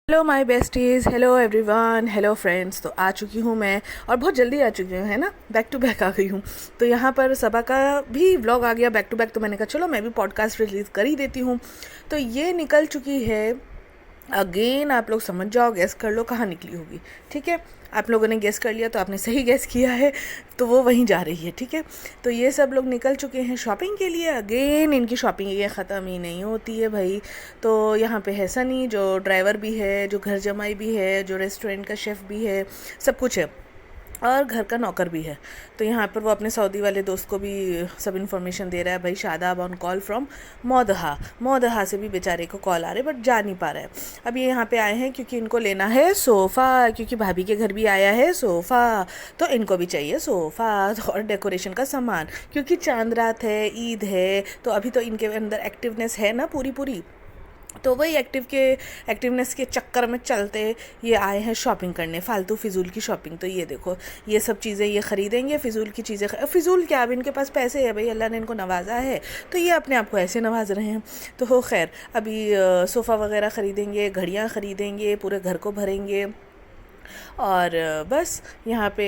Hello my besties, hello everyone, hello friends. तो आ चुकी हूँ मैं, और बहुत जल्दी आ चुकी हूँ, है ना। बैक टू बैक आ गई हूँ। तो यहाँ पर सबा का भी व्लॉग आ गया बैक टू बैक, तो मैंने कहा चलो मैं भी पॉडकास्ट रिलीज़ कर ही देती हूँ। तो ये निकल चुकी है अगेन। आप लोग समझ जाओ, गेस कर लो कहाँ निकली होगी। ठीक है, आप लोगों ने गेस कर लिया तो आपने सही गेस किया है, तो वो वहीं जा रही है। ठीक है, तो ये सब लोग निकल चुके हैं शॉपिंग के लिए। अगेन इनकी शॉपिंग ये ख़त्म ही नहीं होती है भाई। तो यहाँ पे है सनी, जो ड्राइवर भी है, जो घर जमाई भी है, जो रेस्टोरेंट का शेफ़ भी है, सब कुछ है, और घर का नौकर भी है। तो यहाँ पर वो अपने सऊदी वाले दोस्त को भी सब इन्फॉर्मेशन दे रहा है, भाई Shadab on call from Maudaha. Maudaha से भी बेचारे को कॉल आ रहे, बट जा नहीं पा रहा है। अब ये यहाँ पे आए हैं क्योंकि इनको लेना है सोफ़ा, क्योंकि भाभी के घर भी आया है सोफ़ा, तो इनको भी चाहिए सोफ़ा और डेकोरेशन का सामान, क्योंकि चांद रात है, ईद है, तो अभी तो इनके अंदर एक्टिवनेस है ना पूरी पूरी। तो वही एक्टिवनेस के चक्कर में चलते ये आए हैं शॉपिंग करने, फालतू फिजूल की शॉपिंग। तो ये देखो, ये सब चीज़ें ये ख़रीदेंगे, फिजूल की चीज़ें। फिजूल क्या, अब इनके पास पैसे है भाई, अल्लाह ने इनको नवाजा है, तो ये अपने आप को ऐसे नवाज रहे हैं। तो हो खैर, अभी सोफ़ा वगैरह ख़रीदेंगे, घड़ियाँ ख़रीदेंगे, पूरे घर को भरेंगे, और बस यहाँ पे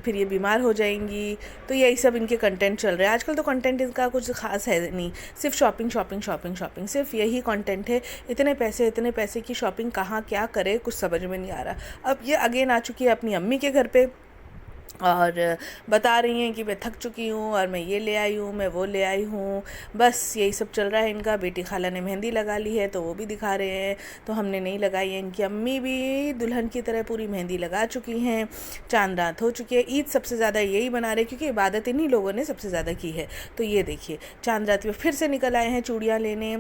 फिर ये बीमार हो जाएंगी। तो यही सब इनके कंटेंट चल रहे हैं आजकल। तो कंटेंट इनका कुछ खास है नहीं, सिर्फ शॉपिंग शॉपिंग शॉपिंग शॉपिंग, सिर्फ यही कंटेंट है। इतने पैसे की शॉपिंग कहाँ क्या करे, कुछ समझ में नहीं आ रहा। अब ये अगेन आ चुकी है अपनी अम्मी के घर पे, और बता रही हैं कि मैं थक चुकी हूँ, और मैं ये ले आई हूँ, मैं वो ले आई हूँ। बस यही सब चल रहा है इनका। बेटी खाला ने मेहंदी लगा ली है, तो वो भी दिखा रहे हैं, तो हमने नहीं लगाई है। इनकी अम्मी भी दुल्हन की तरह पूरी मेहंदी लगा चुकी हैं। चांद रात हो चुकी है। ईद सबसे ज़्यादा यही बना रहे, क्योंकि इबादत इन्हीं लोगों ने सबसे ज़्यादा की है। तो ये देखिए, चांद रात में फिर से निकल आए हैं चूड़ियाँ लेने।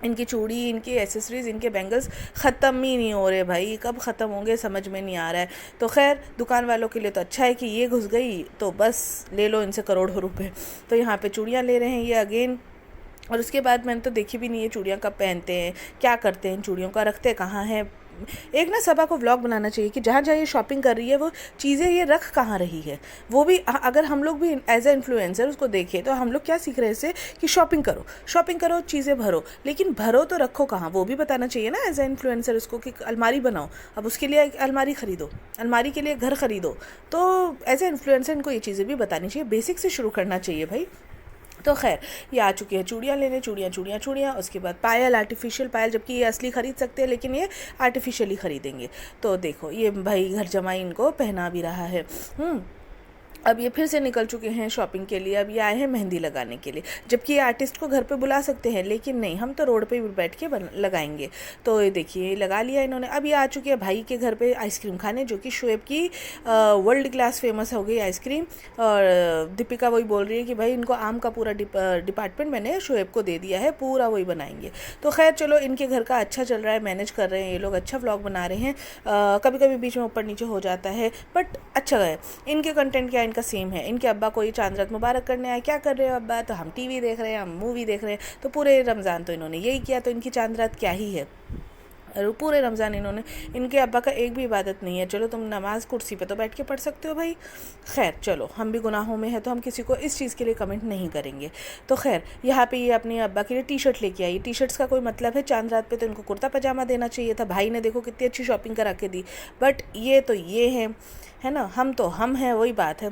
इनकी चूड़ी, इनकी एसेसरीज़, इनके बैंगल्स ख़त्म ही नहीं हो रहे भाई, कब ख़त्म होंगे समझ में नहीं आ रहा है। तो खैर, दुकान वालों के लिए तो अच्छा है कि ये घुस गई, तो बस ले लो इनसे करोड़ों रुपए। तो यहाँ पे चूड़ियाँ ले रहे हैं ये अगेन। और उसके बाद मैंने तो देखी भी नहीं है चूड़ियाँ कब पहनते हैं, क्या करते हैं, चूड़ियों का रखते कहाँ हैं। एक ना सबा को व्लॉग बनाना चाहिए कि जहाँ जहाँ ये शॉपिंग कर रही है वो चीज़ें ये रख कहाँ रही है। वो भी अगर हम लोग भी एज ए इन्फ्लुएंसर उसको देखें, तो हम लोग क्या सीख रहे हैं इससे कि शॉपिंग करो, चीज़ें भरो, लेकिन भरो तो रखो कहाँ, वो भी बताना चाहिए ना एज ए इन्फ्लुएंसर उसको, कि अलमारी बनाओ, अब उसके लिए अलमारी ख़रीदो, अलमारी के लिए घर ख़रीदो। तो एज ए इन्फ्लुएंसर इनको ये चीज़ें भी बतानी चाहिए, बेसिक से शुरू करना चाहिए भाई। तो खैर, ये आ चुकी है चूड़ियाँ लेने, चूड़ियाँ चूड़ियाँ चूड़ियाँ। उसके बाद पायल, आर्टिफिशियल पायल, जबकि ये असली ख़रीद सकते हैं, लेकिन ये आर्टिफिशियली ख़रीदेंगे। तो देखो, ये भाई घर जमाई इनको पहना भी रहा है। अब ये फिर से निकल चुके हैं शॉपिंग के लिए। अब ये आए हैं मेहंदी लगाने के लिए, जबकि ये आर्टिस्ट को घर पे बुला सकते हैं, लेकिन नहीं, हम तो रोड पे भी बैठ के लगाएंगे। तो ये देखिए, लगा लिया इन्होंने। अब ये आ चुके हैं भाई के घर पे आइसक्रीम खाने, जो कि शुएब की वर्ल्ड क्लास फेमस हो गई आइसक्रीम। और दीपिका वही बोल रही है कि भाई इनको आम का पूरा डिपार्टमेंट मैंने शुएब को दे दिया है, पूरा वही बनाएंगे। तो खैर चलो, इनके घर का अच्छा चल रहा है, मैनेज कर रहे हैं ये लोग, अच्छा व्लॉग बना रहे हैं। कभी कभी बीच में ऊपर नीचे हो जाता है, बट अच्छा है। इनके कंटेंट क्या इनका सेम है। इनके अब्बा को ये चांद रात मुबारक करने आए, क्या कर रहे हो अब्बा, तो हम टीवी देख रहे हैं, हम मूवी देख रहे हैं। तो पूरे रमज़ान तो इन्होंने यही किया, तो इनकी चांद रात क्या ही है। और पूरे रमज़ान इन्होंने, इनके अब्बा का एक भी इबादत नहीं है। चलो, तुम नमाज कुर्सी पे तो बैठ के पढ़ सकते हो भाई। खैर चलो, हम भी गुनाहों में है, तो हम किसी को इस चीज़ के लिए कमेंट नहीं करेंगे। तो खैर, यहाँ पे ये अपने अब्बा के लिए टी शर्ट लेके आई। टी शर्ट्स का कोई मतलब है, चांद रात पे तो इनको कुर्ता पजामा देना चाहिए था। भाई ने देखो कितनी अच्छी शॉपिंग करा के दी, बट ये तो ये है ना, हम तो हम हैं, वही बात है।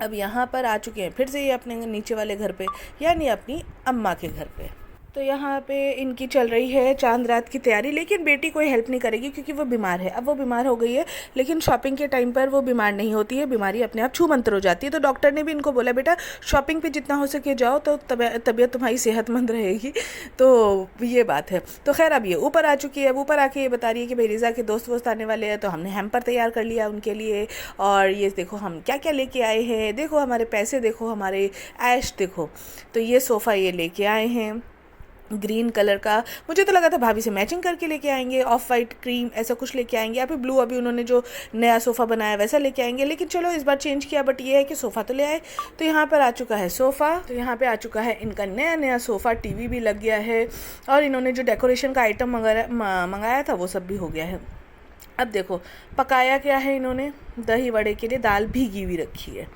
अब यहाँ पर आ चुके हैं फिर से ये अपने नीचे वाले घर पे, यानी अपनी अम्मा के घर पे। तो यहाँ पे इनकी चल रही है चांद रात की तैयारी, लेकिन बेटी कोई हेल्प नहीं करेगी क्योंकि वो बीमार है। अब वो बीमार हो गई है, लेकिन शॉपिंग के टाइम पर वो बीमार नहीं होती है, बीमारी अपने आप छू मंतर हो जाती है। तो डॉक्टर ने भी इनको बोला, बेटा शॉपिंग पे जितना हो सके जाओ, तो तबीयत तुम्हारी सेहतमंद रहेगी। तो ये बात है। तो खैर, अब ये ऊपर आ चुकी है। अब ऊपर आके ये बता रही है कि भाई रिज़ा के दोस्त वोस्त आने वाले हैं, तो हमने हैम्पर तैयार कर लिया उनके लिए। और ये देखो हम क्या क्या लेके आए हैं, देखो हमारे पैसे, देखो हमारे ऐश देखो। तो ये सोफ़ा ये लेके आए हैं ग्रीन कलर का। मुझे तो लगा था भाभी से मैचिंग करके लेके आएंगे, ऑफ वाइट क्रीम ऐसा कुछ लेके आएंगे, या फिर ब्लू अभी उन्होंने जो नया सोफ़ा बनाया वैसा लेके आएंगे, लेकिन चलो इस बार चेंज किया। बट ये है कि सोफ़ा तो ले आए। तो यहाँ पर आ चुका है सोफ़ा, तो यहाँ पे आ चुका है इनका नया नया सोफ़ा, टीवी भी लग गया है, और इन्होंने जो डेकोरेशन का आइटम मंगाया था वो सब भी हो गया है। अब देखो, पकाया क्या है इन्होंने, दही वड़े के लिए दाल भीगी हुई रखी है,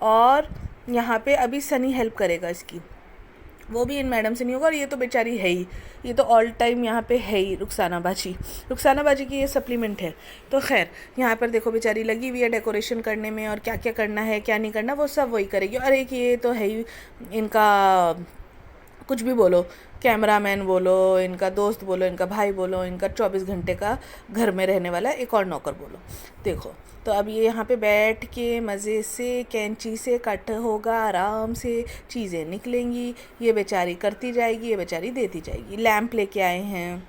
और यहाँ पे अभी सनी हेल्प करेगा इसकी। वो भी इन मैडम से नहीं होगा। और ये तो बेचारी है ही, ये तो ऑल टाइम यहाँ पे है ही रुखसाना बाजी की ये सप्लीमेंट है। तो खैर यहाँ पर देखो बेचारी लगी हुई है डेकोरेशन करने में, और क्या क्या करना है क्या नहीं करना वो सब वही करेगी। और एक ये तो है ही इनका, कुछ भी बोलो, कैमरामैन बोलो, इनका दोस्त बोलो, इनका भाई बोलो, इनका 24 घंटे का घर में रहने वाला एक और नौकर बोलो। देखो तो अब ये यहाँ पे बैठ के मज़े से कैंची से कट होगा, आराम से चीज़ें निकलेंगी, ये बेचारी करती जाएगी, ये बेचारी देती जाएगी। लैंप लेके आए हैं,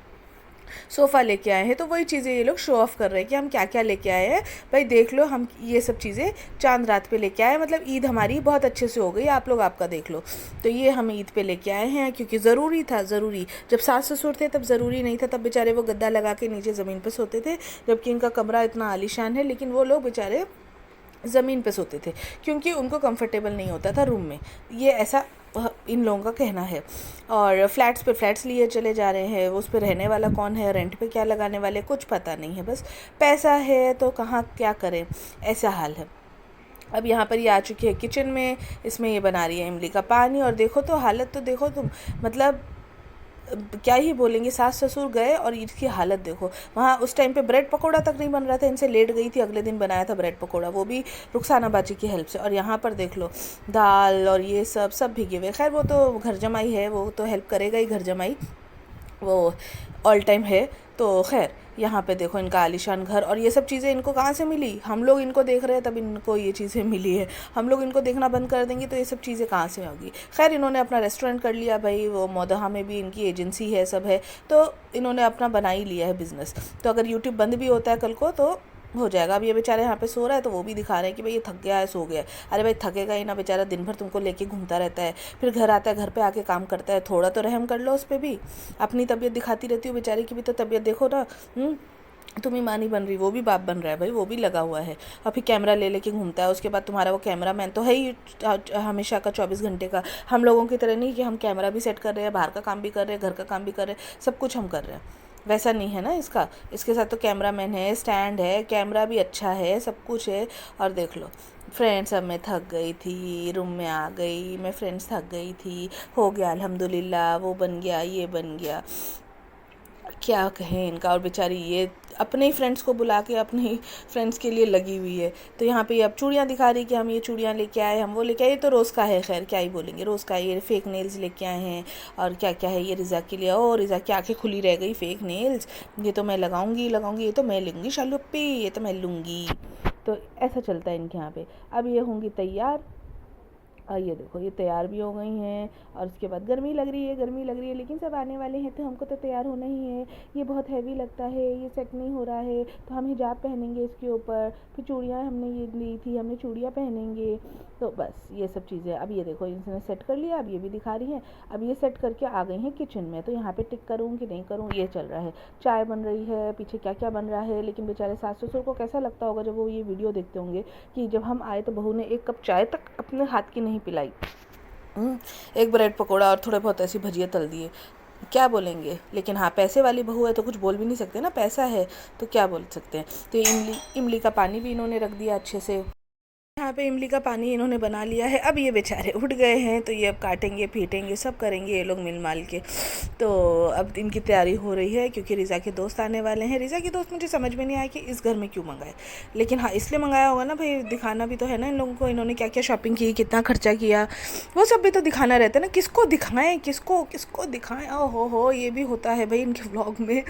सोफ़ा लेके आए हैं, तो वही चीज़ें ये लोग शो ऑफ़ कर रहे हैं कि हम क्या क्या लेके आए हैं। भाई देख लो, हम ये सब चीज़ें चांद रात पे लेके आए, मतलब ईद हमारी बहुत अच्छे से हो गई, आप लोग आपका देख लो। तो ये हम ईद पे लेके आए हैं क्योंकि ज़रूरी था, ज़रूरी। जब सास ससुर थे तब ज़रूरी नहीं था, तब बेचारे वो गद्दा लगा के नीचे ज़मीन पर सोते थे, जबकि इनका कमरा इतना आलीशान है, लेकिन वो लोग बेचारे ज़मीन पे सोते थे क्योंकि उनको कंफर्टेबल नहीं होता था रूम में। ये ऐसा इन लोगों का कहना है। और फ्लैट्स पे फ्लैट्स लिए चले जा रहे हैं, उस पर रहने वाला कौन है, रेंट पे क्या लगाने वाले, कुछ पता नहीं है, बस पैसा है तो कहाँ क्या करें, ऐसा हाल है। अब यहाँ पर ये आ चुकी है किचन में, इसमें ये बना रही है इमली का पानी। और देखो तो हालत तो देखो तुम, मतलब क्या ही बोलेंगे। सास ससुर गए और इसकी हालत देखो। वहाँ उस टाइम पे ब्रेड पकोड़ा तक नहीं बन रहा था, इनसे लेट गई थी, अगले दिन बनाया था ब्रेड पकोड़ा, वो भी रुखसाना बाजी की हेल्प से। और यहाँ पर देख लो दाल और ये सब भीगे हुए। खैर वो तो घर जमाई है, वो तो हेल्प करेगा ही, घर जमाई वो ऑल टाइम है। तो खैर यहाँ पे देखो इनका आलीशान घर, और ये सब चीज़ें इनको कहाँ से मिली, हम लोग इनको देख रहे हैं तब इनको ये चीज़ें मिली है। हम लोग इनको देखना बंद कर देंगे तो ये सब चीज़ें कहाँ से होगी। खैर इन्होंने अपना रेस्टोरेंट कर लिया भाई, वो मोदहा में भी इनकी एजेंसी है, सब है, तो इन्होंने अपना बना ही लिया है बिज़नेस। तो अगर यूट्यूब बंद भी होता है कल को तो हो जाएगा। अब ये बेचारे यहाँ पे सो रहा है तो वो भी दिखा रहे हैं कि भाई ये थक गया है, सो गया है। अरे भाई थकेगा ही ना बेचारा, दिन भर तुमको लेके घूमता रहता है, फिर घर आता है, घर पे आके काम करता है, थोड़ा तो रहम कर लो उस पर भी। अपनी तबीयत दिखाती रहती हो, बेचारे की भी तो तबीयत देखो ना। तुम ही माँ नहीं बन रही, वो भी बाप बन रहा है भाई, वो भी लगा हुआ है, और फिर कैमरा ले लेके घूमता है। उसके बाद तुम्हारा वो कैमरा मैन तो है ही हमेशा का, 24 घंटे का। हम लोगों की तरह नहीं कि हम कैमरा भी सेट कर रहे हैं, बाहर का काम भी कर रहे हैं, घर का काम भी कर रहे हैं, सब कुछ हम कर रहे हैं, वैसा नहीं है ना इसका। इसके साथ तो कैमरा मैन है, स्टैंड है, कैमरा भी अच्छा है, सब कुछ है। और देख लो फ्रेंड्स, अब मैं थक गई थी, रूम में आ गई मैं, फ्रेंड्स थक गई थी, हो गया अल्हम्दुलिल्लाह, वो बन गया, ये बन गया, क्या कहें इनका। और बेचारी ये अपने ही फ्रेंड्स को बुला के अपने ही फ्रेंड्स के लिए लगी हुई है। तो यहाँ पे अब चूड़ियाँ दिखा रही कि हम ये चूड़ियाँ लेके आए, हम वो लेके आए। ये तो रोज़ का है, खैर क्या ही बोलेंगे, रोज़ का। ये फेक नेल्स लेके आए हैं, और क्या क्या है ये रिज़ा के लिए। ओ रिज़ा की आँखें खुली रह गई, फेक नेल्स, ये तो मैं लगाऊंगी, ये तो मैं लूँगी शालुप्पी, ये तो मैं लूँगी। तो ऐसा चलता है इनके यहाँ पे। अब ये होंगी तैयार, और ये देखो ये तैयार भी हो गई हैं। और उसके बाद गर्मी लग रही है, लेकिन सब आने वाले हैं तो हमको तो तैयार होना ही है। ये बहुत हैवी लगता है, ये सेट नहीं हो रहा है, तो हम हिजाब पहनेंगे इसके ऊपर, फिर चूड़ियाँ हमने ये ली थी, हमने चूड़ियाँ पहनेंगे। तो बस ये सब चीज़ें। अब ये देखो इसने सेट कर लिया, अब ये भी दिखा रही हैं। अब ये सेट करके आ गई हैं किचन में, तो यहाँ पे टिक करूँ कि नहीं करूँ, ये चल रहा है। चाय बन रही है, पीछे क्या क्या बन रहा है। लेकिन बेचारे सास ससुर को कैसा लगता होगा जब वो ये वीडियो देखते होंगे कि जब हम आए तो बहू ने एक कप चाय तक अपने हाथ की नहीं पिलाई, एक ब्रेड पकोड़ा और थोड़े बहुत ऐसी भजिया तल दिए, क्या बोलेंगे। लेकिन हाँ पैसे वाली बहू है तो कुछ बोल भी नहीं सकते ना, पैसा है तो क्या बोल सकते हैं। तो इमली का पानी भी इन्होंने रख दिया अच्छे से। यहाँ पे इमली का पानी इन्होंने बना लिया है। अब ये बेचारे उठ गए हैं तो ये अब काटेंगे पीटेंगे सब करेंगे ये लोग मिल माल के। तो अब इनकी तैयारी हो रही है क्योंकि रिज़ा के दोस्त आने वाले हैं। रिज़ा के दोस्त मुझे समझ में नहीं आया कि इस घर में क्यों मंगाए, लेकिन हाँ इसलिए मंगाया होगा ना भाई, दिखाना भी तो है ना इन लोगों को, इन्होंने क्या क्या शॉपिंग की, कितना खर्चा किया, वो सब भी तो दिखाना रहता है ना। किसको दिखाएं, किसको दिखाएं, ओहो हो, ये भी होता है भाई इनके व्लॉग में।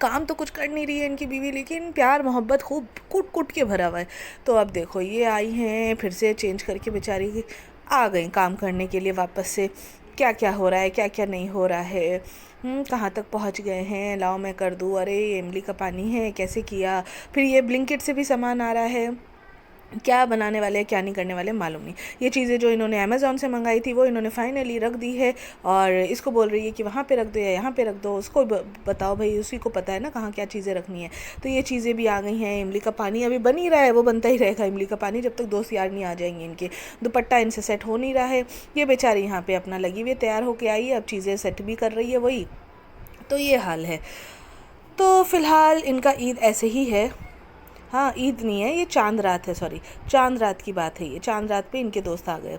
काम तो कुछ कर नहीं रही है इनकी बीवी, लेकिन प्यार मोहब्बत खूब कूट कूट के भरा हुआ है। तो अब देखो ये आई हैं फिर से चेंज करके, बेचारी आ गई काम करने के लिए वापस से। क्या क्या हो रहा है, क्या क्या नहीं हो रहा है, कहाँ तक पहुँच गए हैं, लाओ मैं कर दूँ, अरे ये इमली का पानी है, कैसे किया। फिर ये ब्लिंकिट से भी सामान आ रहा है, क्या बनाने वाले हैं क्या नहीं करने वाले मालूम नहीं। ये चीज़ें जो इन्होंने अमेज़ॉन से मंगाई थी वो इन्होंने फाइनली रख दी है, और इसको बोल रही है कि वहाँ पे रख दो या यहाँ पे रख दो, उसको बताओ भाई, उसी को पता है ना कहाँ क्या चीज़ें रखनी है। तो ये चीज़ें भी आ गई हैं। इमली का पानी अभी बन ही रहा है, वो बनता ही रहेगा इमली का पानी जब तक दोस्त यार नहीं आ जाएंगे इनके। दुपट्टा इनसे सेट हो नहीं रहा है, ये बेचारी यहाँ पर अपना लगी हुई तैयार होकर आई है, अब चीज़ें सेट भी कर रही है वही। तो ये हाल है। तो फ़िलहाल इनका ईद ऐसे ही है। हाँ ईद नहीं है ये, चांद रात है, सॉरी चांद रात की बात है ये। चांद रात पे इनके दोस्त आ गए,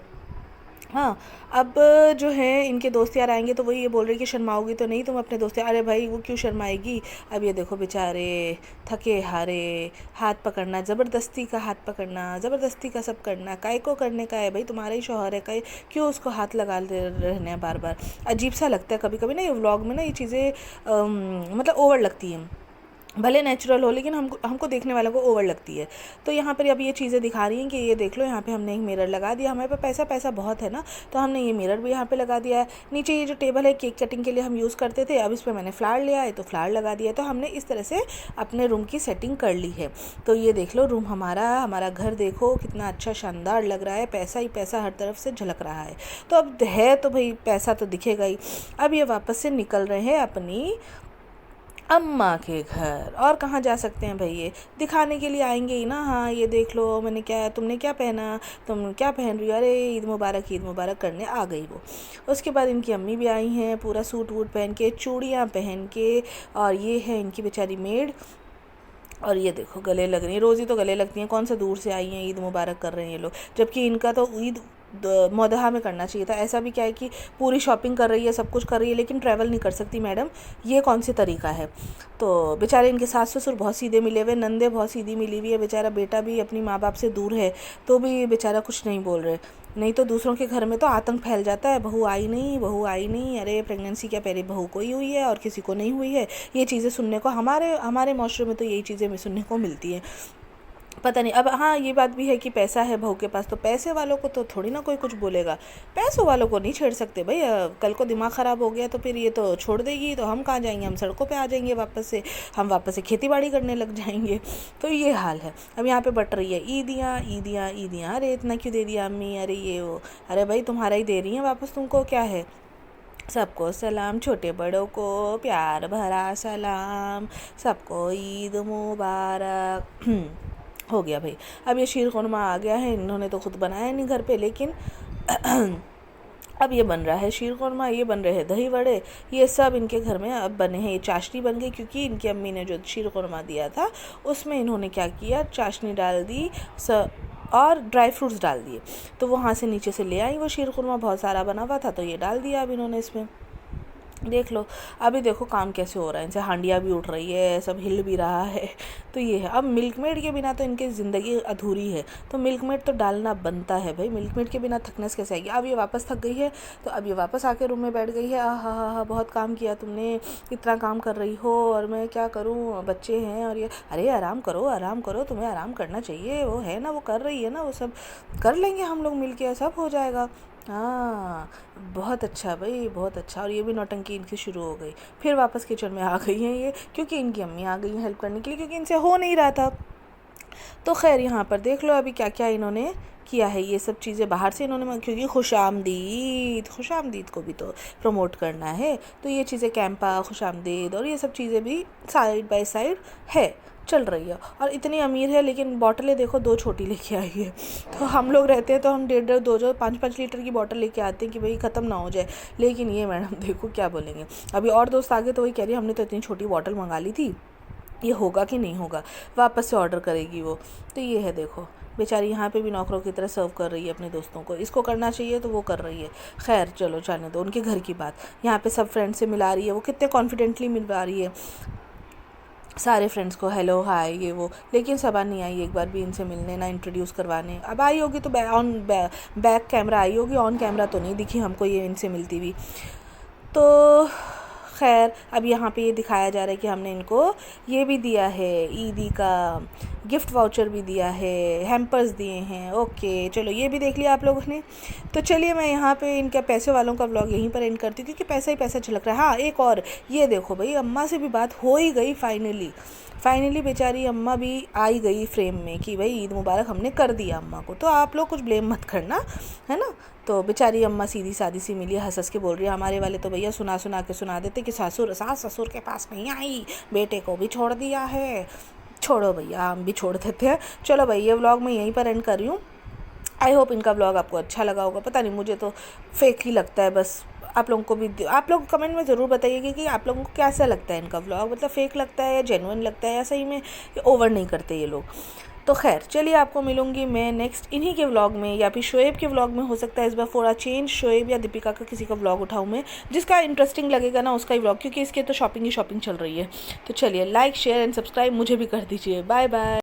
हाँ, अब जो है इनके दोस्त यार आएंगे तो वही ये बोल रहे कि शर्माओगी तो नहीं तुम अपने दोस्त यार। अरे भाई वो क्यों शर्माएगी। अब ये देखो बेचारे थके हारे, हाथ पकड़ना, ज़बरदस्ती का हाथ पकड़ना, ज़बरदस्ती का सब करना, काय को करने का है भाई, तुम्हारा ही शौहर है, काय क्यों उसको हाथ लगा रहने हैं बार बार। अजीब सा लगता है कभी कभी ना ये व्लॉग में ना ये चीज़ें मतलब ओवर लगती हैं, भले नेचुरल हो लेकिन हमको देखने वालों को ओवर लगती है। तो यहाँ पर अब ये चीज़ें दिखा रही हैं कि ये देख लो यहाँ पे हमने एक मिरर लगा दिया, हमारे पास पैसा पैसा बहुत है ना, तो हमने ये मिरर भी यहाँ पे लगा दिया है। नीचे ये जो टेबल है केक कटिंग के लिए हम यूज़ करते थे, अब इस पर मैंने फ्लावर लिया है तो फ्लावर लगा दिया है। तो हमने इस तरह से अपने रूम की सेटिंग कर ली है। तो ये देख लो रूम हमारा घर देखो कितना अच्छा शानदार लग रहा है, पैसा ही पैसा हर तरफ से झलक रहा है। तो अब है तो भाई पैसा तो दिखेगा ही। अब ये वापस से निकल रहे हैं अपनी अम्मा के घर, और कहाँ जा सकते हैं भाई, ये दिखाने के लिए आएंगे ही ना। हाँ ये देख लो मैंने क्या, तुमने क्या पहना, तुम क्या पहन रही हो, अरे ईद मुबारक करने आ गई वो। उसके बाद इनकी अम्मी भी आई हैं पूरा सूट वूट पहन के, चूड़ियाँ पहन के, और ये है इनकी बेचारी मेड। और ये देखो गले लग रही है, रोज़ ही तो गले लगती हैं, कौन सा दूर से आई हैं ईद मुबारक कर रहे हैं ये लोग, जबकि इनका तो ईद मोदहा में करना चाहिए था। ऐसा भी क्या है कि पूरी शॉपिंग कर रही है, सब कुछ कर रही है, लेकिन ट्रैवल नहीं कर सकती मैडम, ये कौन सी तरीका है। तो बेचारे इनके सास ससुर बहुत सीधे मिले हुए, नंदे बहुत सीधी मिली हुई है, बेचारा बेटा भी अपनी माँ बाप से दूर है तो भी बेचारा कुछ नहीं बोल रहे। नहीं तो दूसरों के घर में तो आतंक फैल जाता है, बहू आई नहीं, बहू आई नहीं, अरे प्रेगनेंसी क्या पहले बहू को ही हुई है और किसी को नहीं हुई है। ये चीज़ें सुनने को हमारे हमारे माशरे में तो यही चीज़ें सुनने को मिलती हैं, पता नहीं। अब हाँ ये बात भी है कि पैसा है बहू के पास तो पैसे वालों को तो थोड़ी ना कोई कुछ बोलेगा, पैसों वालों को नहीं छेड़ सकते भाई। कल को दिमाग ख़राब हो गया तो फिर ये तो छोड़ देगी, तो हम कहाँ जाएंगे, हम सड़कों पे आ जाएंगे वापस से, हम वापस से खेती बाड़ी करने लग जाएंगे। तो ये हाल है। अब यहाँ पे बट रही है ईदियाँ ईदियाँ ईदियाँ, अरे इतना क्यों दे दिया अम्मी, अरे ये वो, अरे भाई तुम्हारा ही दे रही हैं वापस, तुमको क्या है। सबको सलाम, छोटे बड़ों को प्यार भरा सलाम, सबको ईद मुबारक। हो गया भाई। अब ये शीर खुरमा आ गया है, इन्होंने तो खुद बनाया नहीं घर पे, लेकिन अब ये बन रहा है शीर खुरमा, ये बन रहे हैं दही वड़े, ये सब इनके घर में अब बने हैं। ये चाशनी बन गई क्योंकि इनकी अम्मी ने जो शीर खुरमा दिया था उसमें इन्होंने क्या किया, चाशनी डाल दी और ड्राई फ्रूट्स डाल दिए। तो वहाँ से नीचे से ले आई वो शीर खुरमा, बहुत सारा बना हुआ था तो ये डाल दिया अब इन्होंने इसमें। देख लो अभी देखो काम कैसे हो रहा है, इनसे हांडियाँ भी उठ रही है, सब हिल भी रहा है। तो ये है। अब मिल्क मेड के बिना तो इनकी ज़िंदगी अधूरी है, तो मिल्क मेड तो डालना बनता है भाई, मिल्क मेड के बिना थकनेस कैसे आएगी। अब ये वापस थक गई है तो अब ये वापस आके रूम में बैठ गई है। हा बहुत काम किया तुमने, इतना काम कर रही हो और मैं क्या करूँ, बच्चे हैं और ये, अरे आराम करो आराम करो, तुम्हें आराम करना चाहिए, वो है ना वो कर रही है ना, वो सब कर लेंगे हम लोग मिल के, सब हो जाएगा। हाँ बहुत अच्छा भाई बहुत अच्छा। और ये भी नौटंकी इनकी शुरू हो गई, फिर वापस किचन में आ गई हैं ये, क्योंकि इनकी अम्मी आ गई हैं हेल्प करने के लिए, क्योंकि इनसे हो नहीं रहा था। तो खैर यहाँ पर देख लो अभी क्या क्या इन्होंने किया है, ये सब चीज़ें बाहर से इन्होंने क्योंकि खुशामदीद को भी तो प्रमोट करना है, तो ये चीज़ें कैंपा खुशामदीद और ये सब चीज़ें भी साइड बाय साइड है, चल रही है। और इतनी अमीर है लेकिन बॉटलें देखो 2 छोटी लेके आई है। तो हम लोग रहते हैं तो हम 1.5 2 5 लीटर की बॉटल लेके आते हैं कि भाई ख़त्म ना हो जाए, लेकिन ये मैडम देखो क्या बोलेंगे। अभी और दोस्त आ गए तो वही कह रही हमने तो इतनी छोटी बॉटल मंगा ली थी, ये होगा कि नहीं होगा, वापस से ऑर्डर करेगी वो। तो ये है देखो बेचारी यहाँ पे भी नौकरों की तरह सर्व कर रही है अपने दोस्तों को, इसको करना चाहिए तो वो कर रही है। खैर चलो जाने दो, उनके घर की बात। यहाँ पे सब फ्रेंड से मिला रही है, वो कितने कॉन्फिडेंटली मिलवा रही है सारे फ्रेंड्स को, हेलो हाय ये वो, लेकिन सबा नहीं आई एक बार भी इनसे मिलने, ना इंट्रोड्यूस करवाने। अब आई होगी तो बैक कैमरा आई होगी, ऑन कैमरा तो नहीं दिखी हमको ये इनसे मिलती हुई। तो खैर अब यहाँ पे ये दिखाया जा रहा है कि हमने इनको ये भी दिया है, ईदी का गिफ्ट वाउचर भी दिया है, हैम्पर्स दिए हैं। ओके चलो ये भी देख लिया आप लोगों ने। तो चलिए मैं यहाँ पे इनका पैसे वालों का व्लॉग यहीं पर एंड करती हूँ, क्योंकि पैसा ही पैसा झलक रहा है। हाँ एक और, ये देखो भाई अम्मा से भी बात हो ही गई फाइनली बेचारी अम्मा भी आई गई फ्रेम में कि भाई ईद मुबारक हमने कर दिया अम्मा को, तो आप लोग कुछ ब्लेम मत करना, है ना। तो बेचारी अम्मा सीधी सादी सी मिली, हंस हंस के बोल रही है, हमारे वाले तो भैया सुना के सुना देते कि सास ससुर के पास नहीं आई, बेटे को भी छोड़ दिया है। छोड़ो भैया हम भी छोड़ देते हैं। चलो भाई ये व्लॉग मैं यहीं पर एंड कर रही हूँ। आई होप इनका व्लॉग आपको अच्छा लगा होगा, पता नहीं मुझे तो फेक ही लगता है बस। आप लोगों को भी, आप लोग कमेंट में ज़रूर बताइएगा कि आप लोगों को कैसा लगता है इनका व्लॉग, मतलब फेक लगता है या जेन्युइन लगता है या सही में ओवर नहीं करते ये लोग। तो खैर चलिए, आपको मिलूँगी मैं नेक्स्ट इन्हीं के व्लॉग में, या फिर शोएब के व्लॉग में। हो सकता है इस बार फॉर अ चेंज शोएब या दीपिका का किसी का व्लॉग उठाऊँ मैं, जिसका इंटरेस्टिंग लगेगा ना उसका ही व्लॉग, क्योंकि इसके तो शॉपिंग ही शॉपिंग चल रही है। तो चलिए, लाइक शेयर एंड सब्सक्राइब मुझे भी कर दीजिए। Bye bye.